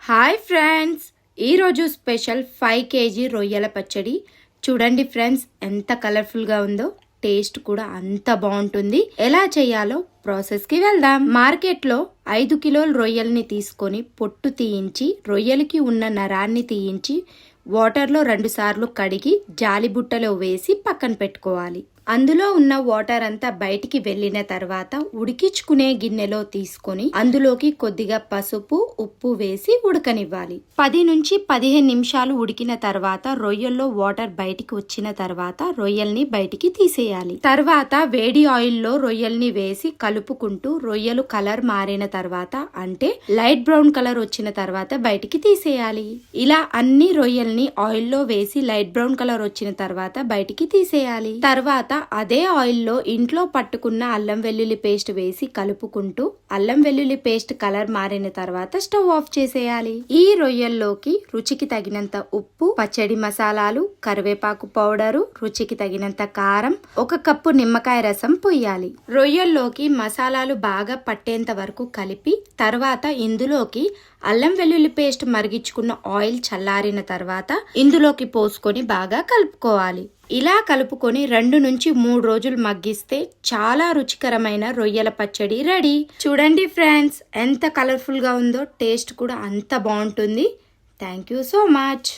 Hi friends, ఈరోజు special 5 KG రొయ్యల పచ్చడి. చూడండి ఫ్రెండ్స్, ఎంత కలర్ఫుల్గా ఉందో. టేస్ట్ కూడా అంత బాగుంటుంది. ఎలా చేయాలో ప్రాసెస్కి వెళ్దాం. మార్కెట్లో 5 కిలోల రొయ్యల్ని తీసుకొని పొట్టు తీయించి రొయ్యలకి ఉన్న నరాన్ని తీయించి వాటర్లో 2 సార్లు కడిగి జాలి బుట్టలో వేసి పక్కన పెట్టుకోవాలి. అందులో ఉన్న వాటర్ అంతా బయటికి వెళ్ళిన తర్వాత ఉడికించుకునే గిన్నెలో తీసుకొని అందులోకి కొద్దిగా పసుపు, ఉప్పు వేసి ఉడకనివ్వాలి. 10 నుంచి 15 నిమిషాలు ఉడికిన తర్వాత రొయ్యల్లో వాటర్ బయటికి వచ్చిన తర్వాత రొయ్యల్ని బయటికి తీసేయాలి. తర్వాత వేడి ఆయిల్లో రొయ్యల్ని వేసి కలుపుకుంటూ రొయ్యలు కలర్ మారిన తర్వాత, అంటే లైట్ బ్రౌన్ కలర్ వచ్చిన తర్వాత బయటికి తీసేయాలి. ఇలా అన్ని రొయ్యల్ని ఆయిల్లో వేసి లైట్ బ్రౌన్ కలర్ వచ్చిన తర్వాత బయటికి తీసేయాలి. తర్వాత అదే ఆయిల్లో ఇంట్లో పట్టుకున్న అల్లం వెల్లుల్లి పేస్ట్ వేసి కలుపుకుంటూ అల్లం వెల్లుల్లి పేస్ట్ కలర్ మారిన తర్వాత స్టవ్ ఆఫ్ చేసేయాలి. ఈ రొయ్యల్లోకి రుచికి తగినంత ఉప్పు, పచ్చడి మసాలాలు, కరివేపాకు పౌడరు, రుచికి తగినంత కారం, 1 కప్పు నిమ్మకాయ రసం పొయ్యాలి. రొయ్యల్లోకి మసాలాలు బాగా పట్టేంత వరకు కలిపి తర్వాత ఇందులోకి అల్లం వెల్లుల్లి పేస్ట్ మరిగించుకున్న ఆయిల్ చల్లారిన తర్వాత ఇందులోకి పోసుకొని బాగా కలుపుకోవాలి. ఇలా కలుపుకొని 2 నుంచి 3 రోజులు మగ్గిస్తే చాలా రుచికరమైన రొయ్యల పచ్చడి రెడీ. చూడండి ఫ్రెండ్స్, ఎంత కలర్ఫుల్గా ఉందో. టేస్ట్ కూడా అంత బాగుంటుంది. Thank you so much.